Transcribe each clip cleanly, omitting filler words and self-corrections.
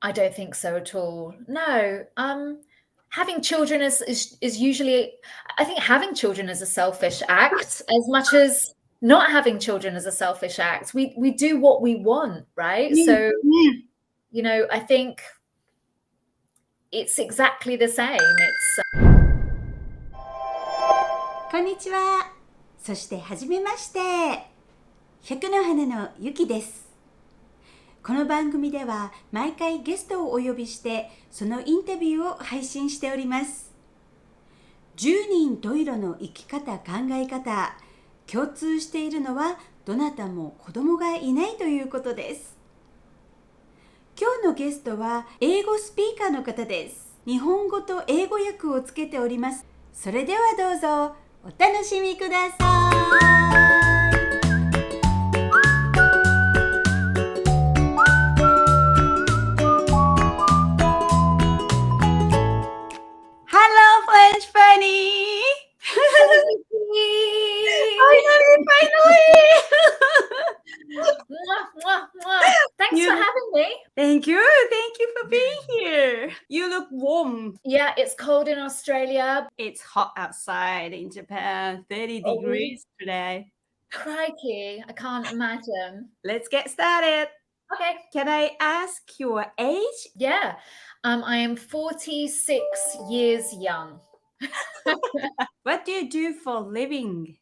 I don't think so at all. No. Having children is usually, I think having children is a selfish act as much as not having children is a selfish act. We do what we want, right? So, I think it's exactly the same. こんにちは。そしてはじめまして。百の花のゆきです。この番組では毎回ゲストをお呼びしてそのインタビューを配信しております。十人十色の生き方考え方、共通しているのはどなたも子供がいないということです。今日のゲストは英語スピーカーの方です。日本語と英語訳をつけております。それではどうぞお楽しみください。Hello, French Fanny! Finally! Thanks for having me. Thank you for being here. You look warm. Yeah, it's cold in Australia. It's hot outside in Japan, 30 degrees today. Crikey, I can't imagine. Let's get started. Okay. Can I ask your age? Yeah, I am 46 years young. What do you do for a living?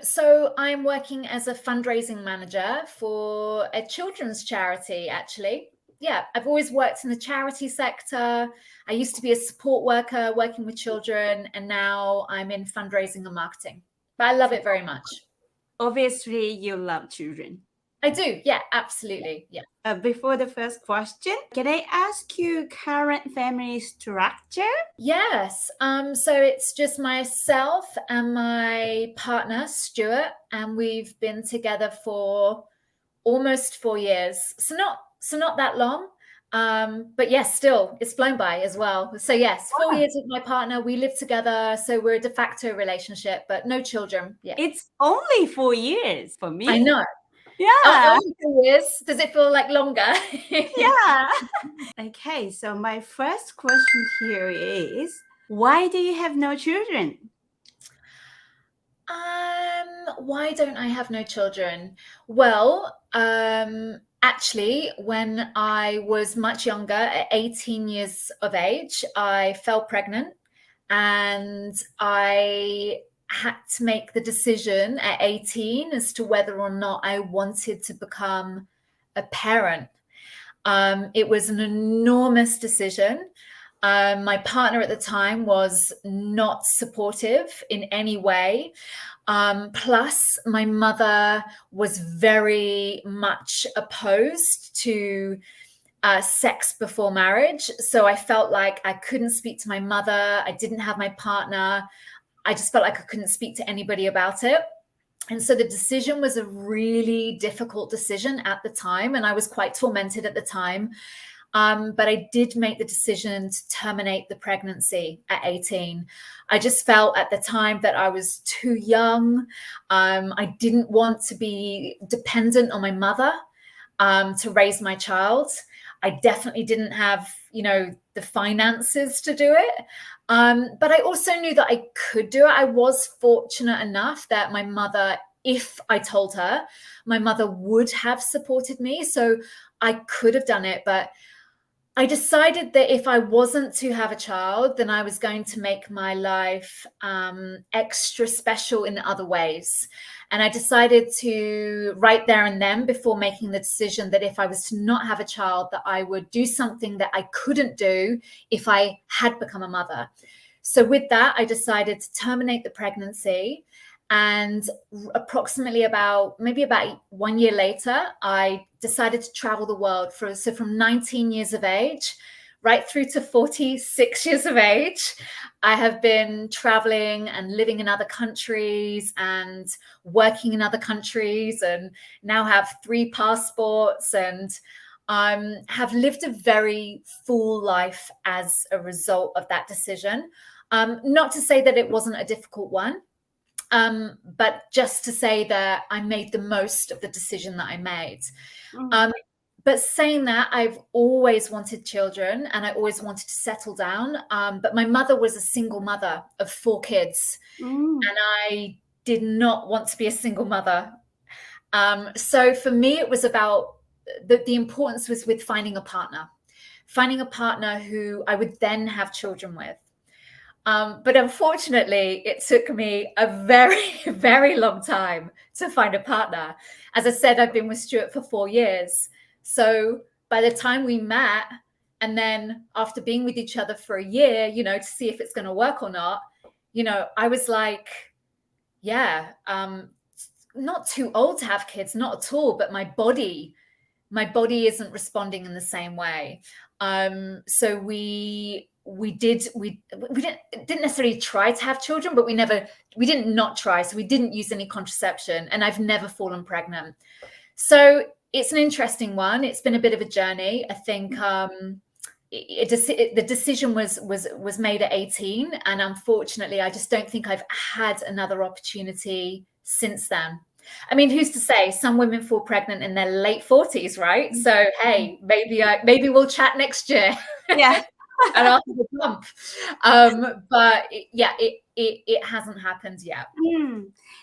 So I'm working as a fundraising manager for a children's charity, actually. Yeah, I've always worked in the charity sector. I used to be a support worker working with children, and now I'm in fundraising and marketing. But I love it very much. Obviously, you love children. I do. Yeah, absolutely. Yeah. Before the first question, can I ask you current family structure? Yes. So it's just myself and my partner, Stuart, and we've been together for almost 4 years. So not that long. But yes, still, it's flown by as well. So yes, 4 years with my partner. We live together. So we're a de facto relationship, but no children. Yeah. It's only 4 years for me. I know. Yeah. Only 4 years. Does it feel like longer? Yeah. Okay, so my first question here is, why do you have no children? Why don't I have no children? Well, actually, when I was much younger, at 18 years of age, I fell pregnant and I had to make the decision at 18 as to whether or not I wanted to become a parent. It was an enormous decision. My partner at the time was not supportive in any way. Plus, my mother was very much opposed to sex before marriage. So I felt like I couldn't speak to my mother. I didn't have my partner. I just felt like I couldn't speak to anybody about it. And so the decision was a really difficult decision at the time. And I was quite tormented at the time. But I did make the decision to terminate the pregnancy at 18. I just felt at the time that I was too young. I didn't want to be dependent on my mother to raise my child. I definitely didn't have, the finances to do it. But I also knew that I could do it. I was fortunate enough that my mother, if I told her, my mother would have supported me. So I could have done it. But I decided that if I wasn't to have a child, then I was going to make my life extra special in other ways. And I decided to, right there and then, before making the decision that if I was to not have a child, that I would do something that I couldn't do if I had become a mother. So with that, I decided to terminate the pregnancy. And approximately maybe about 1 year later, I decided to travel the world from 19 years of age right through to 46 years of age. I have been traveling and living in other countries and working in other countries, and now have 3 passports and have lived a very full life as a result of that decision. Not to say that it wasn't a difficult one. But just to say that I made the most of the decision that I made. But saying that, I've always wanted children and I always wanted to settle down. But my mother was a single mother of 4 kids, and I did not want to be a single mother. So for me, it was about the importance was with finding a partner who I would then have children with. But unfortunately, it took me a very, very long time to find a partner. As I said, I've been with Stuart for 4 years. So by the time we met, and then after being with each other for a year, to see if it's going to work or not, I was like, yeah, not too old to have kids, not at all, but my body isn't responding in the same way. So we didn't necessarily try to have children, but we didn't not try. So we didn't use any contraception, and I've never fallen pregnant. So it's an interesting one. It's been a bit of a journey. I think the decision was made at 18, and unfortunately, I just don't think I've had another opportunity since then. I mean, who's to say? Some women fall pregnant in their late 40s, right? So hey, maybe we'll chat next year. Yeah. And after the bump. But it hasn't happened yet.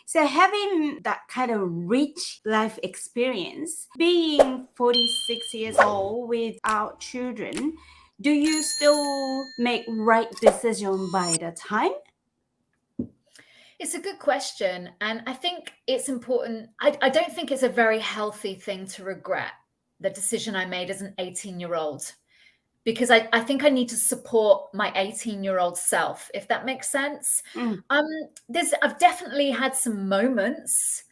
So having that kind of rich life experience, being 46 years old without children, do you still make right decision by the time? It's a good question. And I think it's important. I don't think it's a very healthy thing to regret the decision I made as an 18-year-old. Because I think I need to support my 18-year-old self, if that makes sense. I've definitely had some moments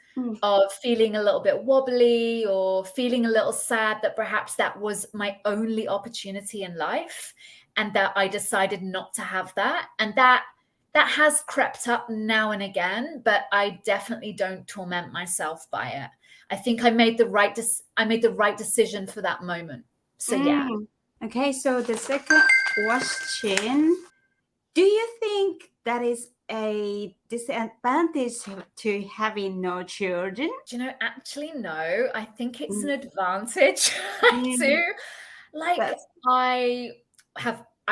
of feeling a little bit wobbly or feeling a little sad that perhaps that was my only opportunity in life and that I decided not to have that. And that has crept up now and again, but I definitely don't torment myself by it. I think I made the right decision for that moment. So yeah. Okay, so the second question, do you think that is a disadvantage to having no children? Actually, no. I think it's an advantage too. I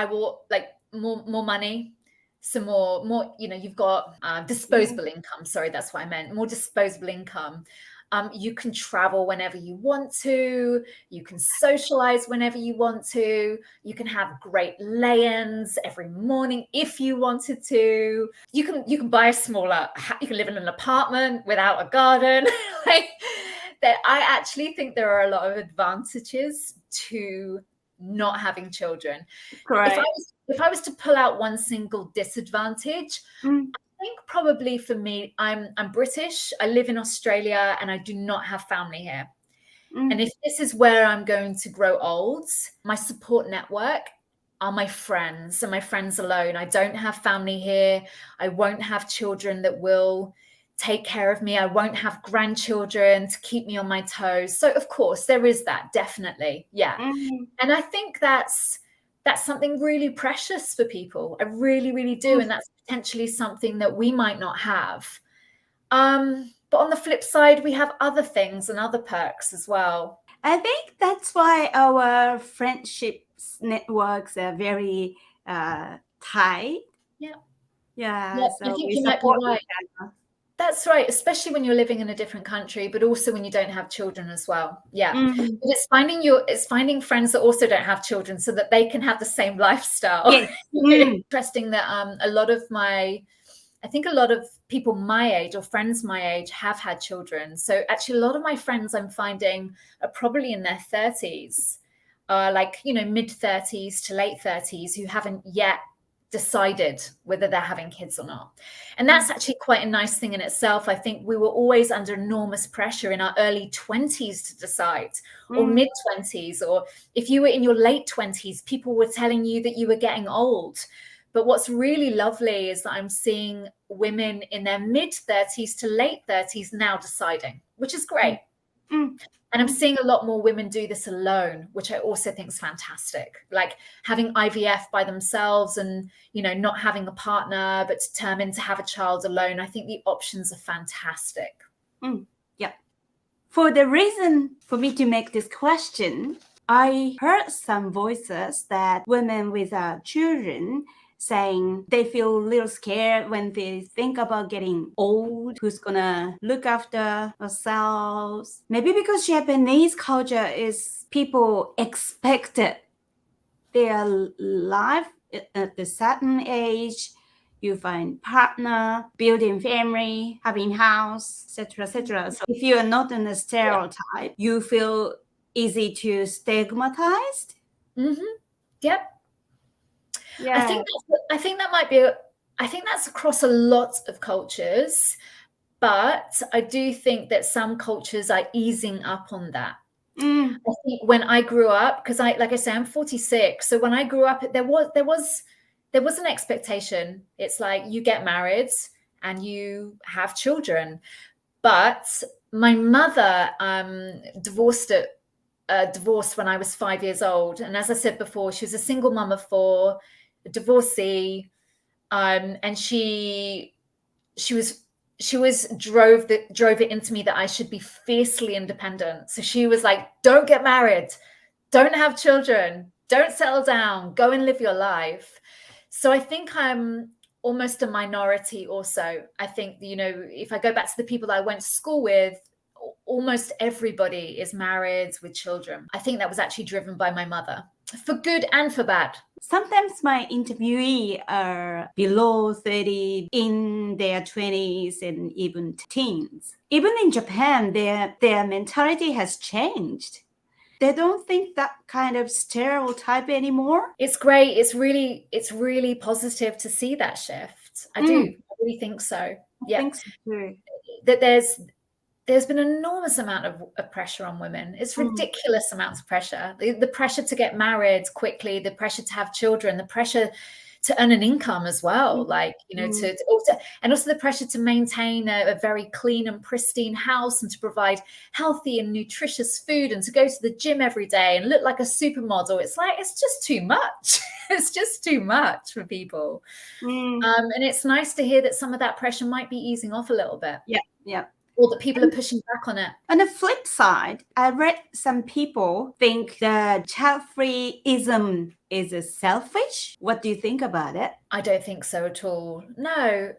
will like more money, some more, you've got disposable income. Sorry, that's what I meant. More disposable income. You can travel whenever you want to. You can socialize whenever you want to. You can have great lay-ins every morning if you wanted to. You can buy you can live in an apartment without a garden. I actually think there are a lot of advantages to not having children. Correct. If I was to pull out one single disadvantage, I think probably for me, I'm British. I live in Australia and I do not have family here. And if this is where I'm going to grow old, my support network are my friends and my friends alone. I don't have family here. I won't have children that will take care of me. I won't have grandchildren to keep me on my toes. So of course there is that, definitely. Yeah. And I think that's something really precious for people. I really, really do. And that's potentially something that we might not have. But on the flip side, we have other things and other perks as well. I think that's why our friendships networks are very tight. Yeah. Yeah. So I think you might be right. That's right, especially when you're living in a different country, but also when you don't have children as well. Yeah. But it's finding friends that also don't have children so that they can have the same lifestyle. Yes. Interesting that a lot of people my age or friends my age have had children. So actually a lot of my friends I'm finding are probably in their 30s, mid 30s to late 30s who haven't yet decided whether they're having kids or not. And that's actually quite a nice thing in itself. I think we were always under enormous pressure in our early 20s to decide, or mid 20s, or if you were in your late 20s, people were telling you that you were getting old. But what's really lovely is that I'm seeing women in their mid 30s to late 30s now deciding, which is great. And I'm seeing a lot more women do this alone, which I also think is fantastic. Like having IVF by themselves and, not having a partner, but determined to have a child alone. I think the options are fantastic. Yeah. For the reason for me to make this question, I heard some voices that women with children saying they feel a little scared when they think about getting old, who's gonna look after themselves. Maybe because Japanese culture is people expected their life at a certain age. You find partner, building family, having house, etc., etc. So if you are not in a stereotype, you feel easy to stigmatized. Yep. Yeah. I think that might be. I think that's across a lot of cultures, but I do think that some cultures are easing up on that. I think when I grew up, because like I say, I'm 46. So when I grew up, there was an expectation. It's like you get married and you have children. But my mother divorced when I was 5 years old. And as I said before, she was a single mum of 4, a divorcee. And she drove it into me that I should be fiercely independent. So she was like, don't get married, don't have children, don't settle down, go and live your life. So I think I'm almost a minority also. I think, if I go back to the people that I went to school with, almost everybody is married with children. I think that was actually driven by my mother, for good and for bad. Sometimes my interviewee are below 30, in their 20s and even teens. Even in Japan, their mentality has changed. They don't think that kind of stereotype anymore. It's great. It's really positive to see that shift. I do. I really think so. I think so too. That there's been an enormous amount of pressure on women. It's ridiculous amounts of pressure. The pressure to get married quickly, the pressure to have children, the pressure to earn an income as well, and also the pressure to maintain a very clean and pristine house and to provide healthy and nutritious food and to go to the gym every day and look like a supermodel. It's like, it's just too much. It's just too much for people. And it's nice to hear that some of that pressure might be easing off a little bit. Yeah. Or that people are pushing back on it. On the flip side, I read some people think the child-freeism is selfish. What do you think about it? I don't think so at all. No.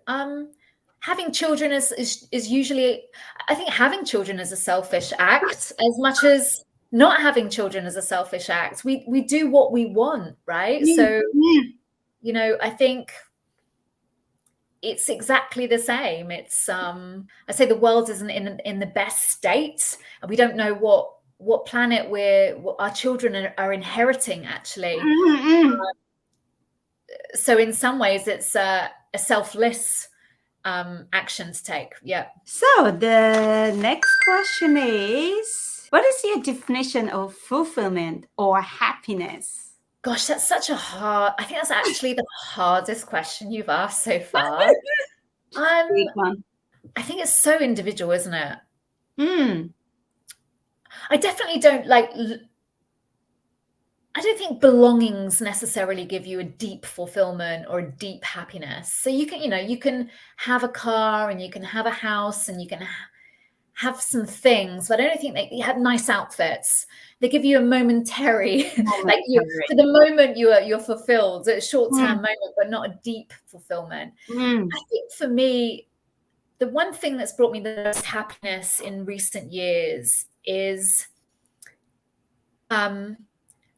Having children is usually, I think having children is a selfish act as much as not having children is a selfish act. We do what we want, right? So, I think it's exactly the same. It's I say the world isn't in the best state, and we don't know what planet our children are inheriting actually. So in some ways it's a selfless action to take. So the next question is, what is your definition of fulfillment or happiness? Gosh, that's such I think that's actually the hardest question you've asked so far. I think it's so individual, isn't it? I definitely don't I don't think belongings necessarily give you a deep fulfillment or a deep happiness. So you can have a car and you can have a house and you can have some things, but I don't think you have nice outfits. They give you a momentary, for the moment you're fulfilled, a short-term moment, but not a deep fulfillment. I think for me, the one thing that's brought me the most happiness in recent years is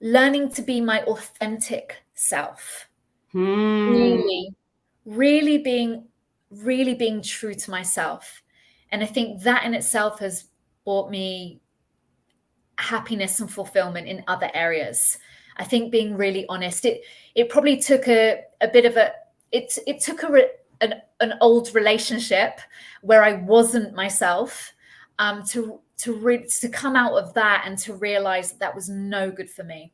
learning to be my authentic self. Really being true to myself. And I think that in itself has brought me happiness and fulfillment in other areas. I think being really honest, it probably took a bit of it took an old relationship where I wasn't myself to come out of that and to realize that was no good for me.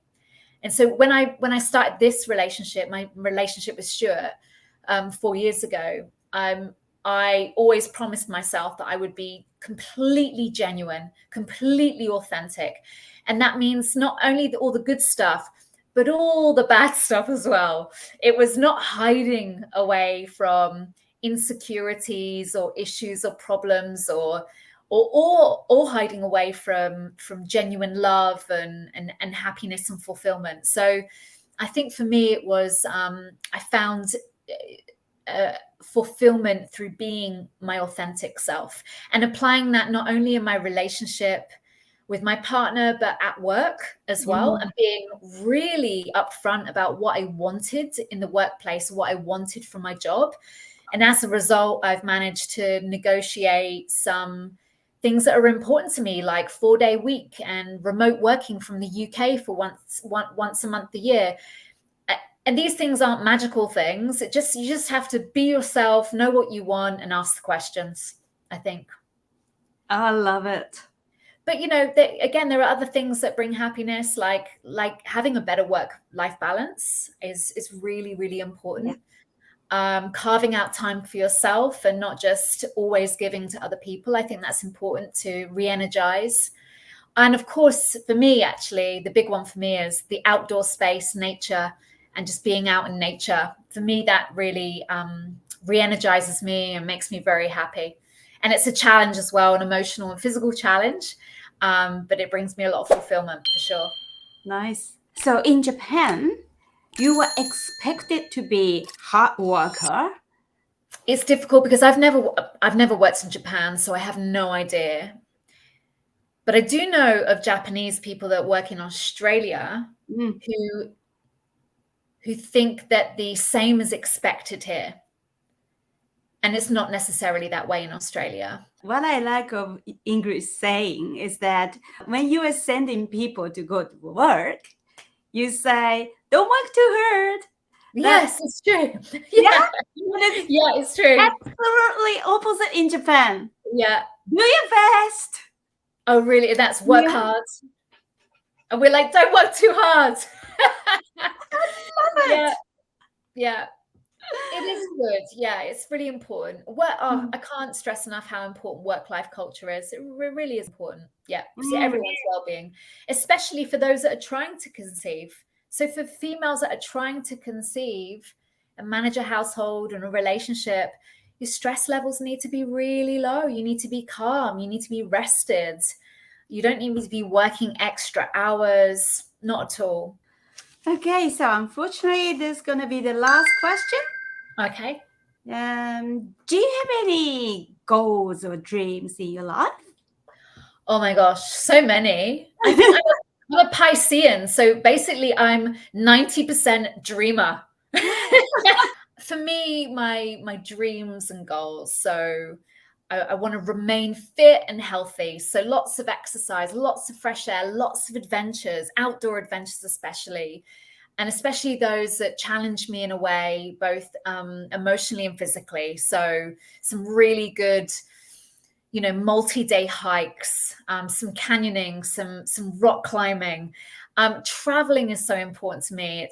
And so when I started this relationship, my relationship with Stuart 4 years ago, I always promised myself that I would be completely genuine, completely authentic. And that means not only all the good stuff, but all the bad stuff as well. It was not hiding away from insecurities or issues or problems or or hiding away from genuine love and happiness and fulfillment. So I think for me it was I found fulfillment through being my authentic self and applying that not only in my relationship with my partner, but at work as well, and being really upfront about what I wanted in the workplace, what I wanted from my job. And as a result, I've managed to negotiate some things that are important to me, like 4-day week and remote working from the UK for once a month a year. And these things aren't magical things. You just have to be yourself, know what you want, and ask the questions, I think. I love it. But, there are other things that bring happiness, like having a better work-life balance is really, really important. Yeah. Carving out time for yourself and not just always giving to other people. I think that's important to re-energize. And of course, for me, actually, the big one for me is the outdoor space, nature, and just being out in nature. For me, that really re-energizes me and makes me very happy. And it's a challenge as well, an emotional and physical challenge. But it brings me a lot of fulfillment for sure. Nice. So in Japan, you were expected to be hard worker. It's difficult because I've never worked in Japan, so I have no idea. But I do know of Japanese people that work in Australia who think that the same is expected here. And it's not necessarily that way in Australia. What I like of English saying is that when you are sending people to go to work, you say, don't work too hard. Yes, it's true. Yeah, it's true. Absolutely opposite in Japan. Yeah. Do your best. Oh, really? That's work hard. And we're like, don't work too hard. I love it. Yeah. It is good. Yeah, it's really important. I can't stress enough how important work-life culture is. It really is important. Yeah, for everyone's well-being, especially for those that are trying to conceive. So for females that are trying to conceive and manage a household and a relationship, your stress levels need to be really low. You need to be calm. You need to be rested. You don't need to be working extra hours. Not at all. Okay, so unfortunately, this is going to be the last question. Okay. Do you have any goals or dreams in your life? Oh my gosh, so many. I think I'm a Piscean, so basically I'm 90% dreamer. For me, my dreams and goals. So I want to remain fit and healthy. So lots of exercise, lots of fresh air, lots of adventures, outdoor adventures especially. And especially those that challenge me in a way, both emotionally and physically. So some really good, multi-day hikes, some canyoning, some rock climbing. Traveling is so important to me.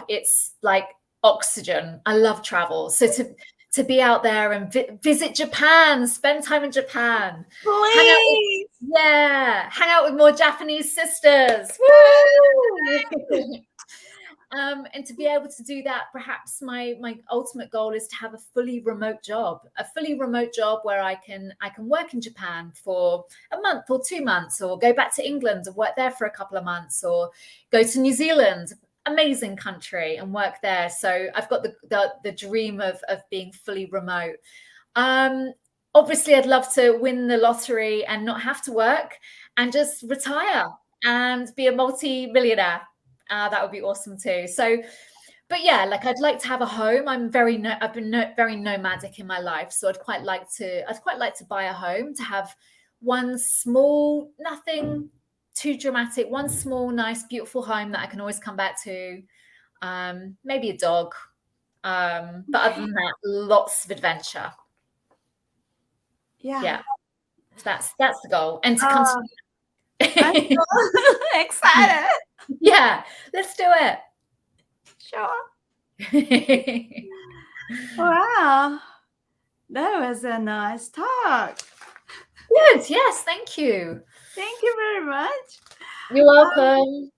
It's like oxygen. I love travel. So to be out there and visit Japan, spend time in Japan. Please. Hang out with more Japanese sisters. Woo! And to be able to do that, perhaps my ultimate goal is to have a fully remote job where I can work in Japan for a month or 2 months, or go back to England and work there for a couple of months, or go to New Zealand, amazing country, and work there. So I've got the dream of being fully remote. Obviously, I'd love to win the lottery and not have to work and just retire and be a multi-millionaire. That would be awesome too. So, but yeah, I'd like to have a home. I've been very nomadic in my life, so I'd quite like to buy a home, to have one small, nothing too dramatic, one small, nice, beautiful home that I can always come back to. Maybe a dog, but other than that, lots of adventure. Yeah. That's the goal, and to continue. I'm so excited. Yeah, let's do it. Sure. Wow, that was a nice talk. Good. Yes, thank you. Thank you very much. You're welcome.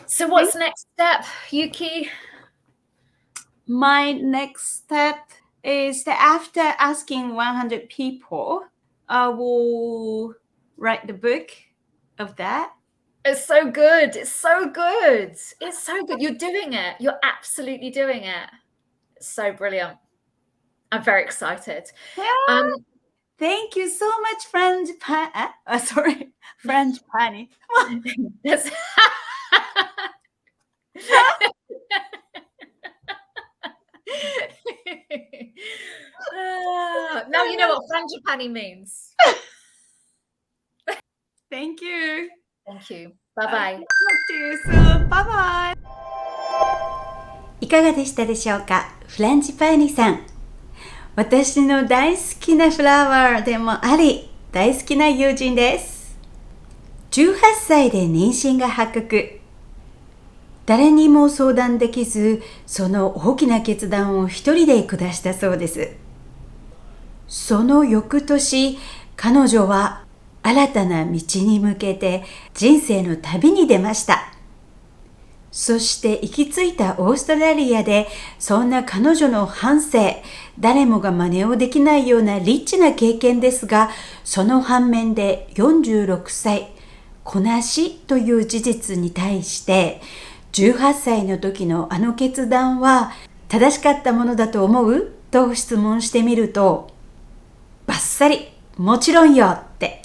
So what's next step, Yuki? My next step is that after asking 100 people, I will write the book of that. It's so good. It's so good. It's so good. You're doing it. You're absolutely doing it. It's so brilliant. I'm very excited. Thank you so much, Frangipani. That's- now you know what frangipani means. Thank you. Thank you. Bye-bye. Talk to you soon. Bye bye. いかがでしたでしょうか？フランジパーニさん。私の大好きなフラワーでもあり、大好きな友人です。18歳で妊娠が発覚。誰にも相談できず、その大きな決断を一人で下したそうです。その翌年、彼女は新たな道に向けて人生の旅に出ました。そして行き着いたオーストラリアで、そんな彼女の半生、誰もが真似をできないようなリッチな経験ですが、その反面で46歳、子なしという事実に対して、18歳の時のあの決断は正しかったものだと思う？と質問してみると、バッサリ、もちろんよって。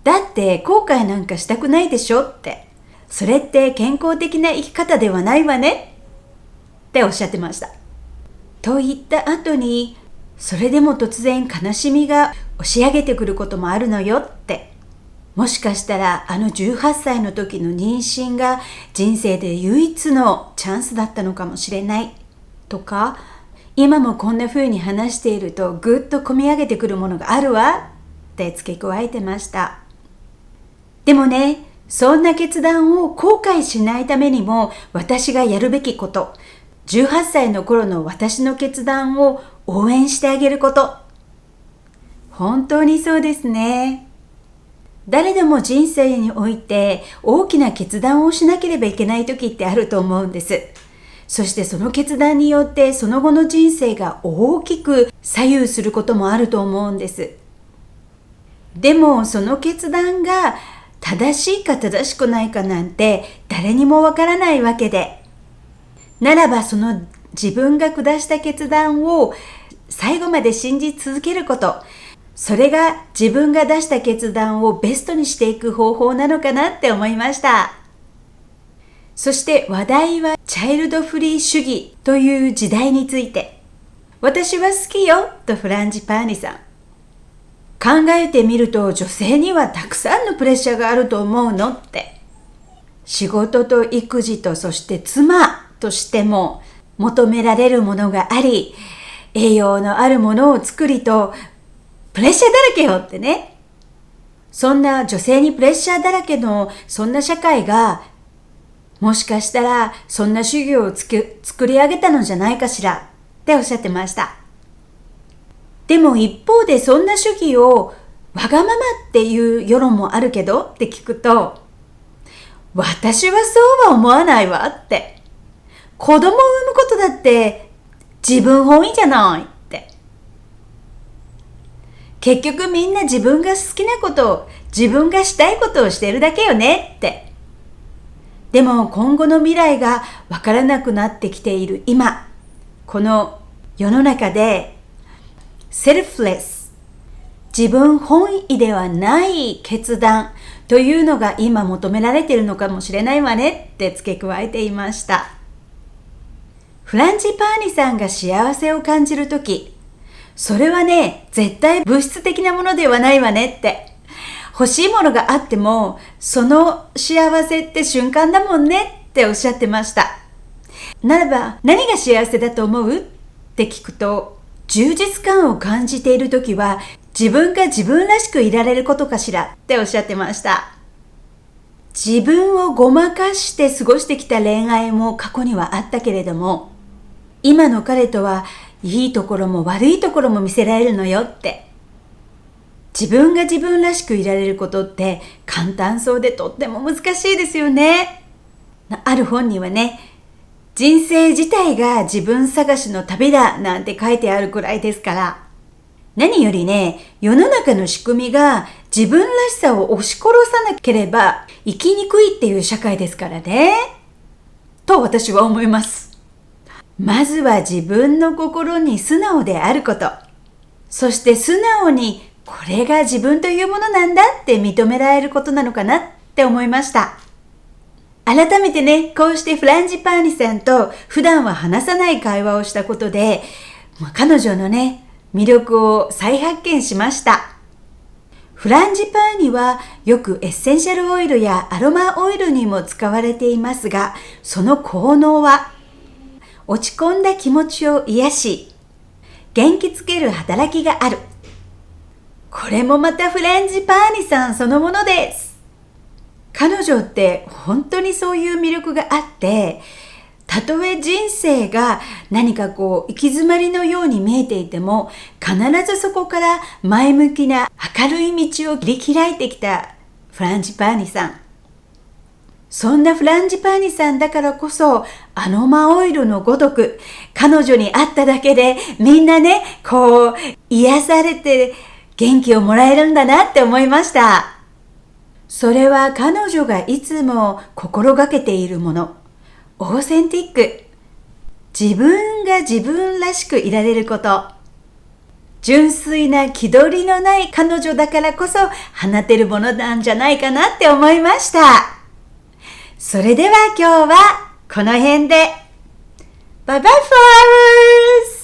だって後悔なんかしたくないでしょって。それって健康的な生き方ではないわねっておっしゃってました。と言った後に、それでも突然悲しみが押し上げてくることもあるのよって。もしかしたらあの18歳の時の妊娠が人生で唯一のチャンスだったのかもしれないとか、今もこんな風に話しているとぐっと込み上げてくるものがあるわって付け加えてました。でもね、そんな決断を後悔しないためにも私がやるべきこと、18歳の頃の私の決断を応援してあげること。本当にそうですね。誰でも人生において大きな決断をしなければいけない時ってあると思うんです。そしてその決断によってその後の人生が大きく左右することもあると思うんです。でもその決断が正しいか正しくないかなんて誰にもわからないわけで、ならばその自分が下した決断を最後まで信じ続けること、それが自分が出した決断をベストにしていく方法なのかなって思いました。そして話題はチャイルドフリー主義という時代について。私は好きよとフランジパーニさん。考えてみると女性にはたくさんのプレッシャーがあると思うのって。仕事と育児とそして妻としても求められるものがあり、栄養のあるものを作りとプレッシャーだらけよってね。そんな女性にプレッシャーだらけのそんな社会が、もしかしたらそんな主義を作り上げたのじゃないかしらっておっしゃってました。でも一方でそんな主義をわがままっていう世論もあるけどって聞くと、私はそうは思わないわって。子供を産むことだって自分本位じゃないって。結局みんな自分が好きなことを、自分がしたいことをしているだけよねって。でも今後の未来がわからなくなってきている今、この世の中でセルフレス、自分本位ではない決断というのが今求められているのかもしれないわねって付け加えていました。フランジパーニさんが幸せを感じるとき、それはね、絶対物質的なものではないわねって。欲しいものがあっても、その幸せって瞬間だもんねっておっしゃってました。ならば、何が幸せだと思うって聞くと、充実感を感じているときは、自分が自分らしくいられることかしらっておっしゃってました。自分をごまかして過ごしてきた恋愛も過去にはあったけれども、今の彼とはいいところも悪いところも見せられるのよって。自分が自分らしくいられることって簡単そうでとっても難しいですよね。ある本にはね、人生自体が自分探しの旅だなんて書いてあるくらいですから、何よりね、世の中の仕組みが自分らしさを押し殺さなければ生きにくいっていう社会ですからね。と私は思います。まずは自分の心に素直であること。そして素直にこれが自分というものなんだって認められることなのかなって思いました。改めてね、こうしてフランジパーニさんと普段は話さない会話をしたことで、彼女のね、魅力を再発見しました。フランジパーニはよくエッセンシャルオイルやアロマオイルにも使われていますが、その効能は落ち込んだ気持ちを癒し、元気つける働きがある。これもまたフランジパーニさんそのものです。彼女って本当にそういう魅力があって、たとえ人生が何か行き詰まりのように見えていても、必ずそこから前向きな明るい道を切り開いてきたフランジパーニさん。そんなフランジパーニさんだからこそ、アロマオイルのごとく、彼女に会っただけでみんなね、癒されて元気をもらえるんだなって思いました。それは彼女がいつも心がけているもの。オーセンティック。自分が自分らしくいられること。純粋な気取りのない彼女だからこそ放てるものなんじゃないかなって思いました。それでは今日はこの辺で。バイバイフラワーズ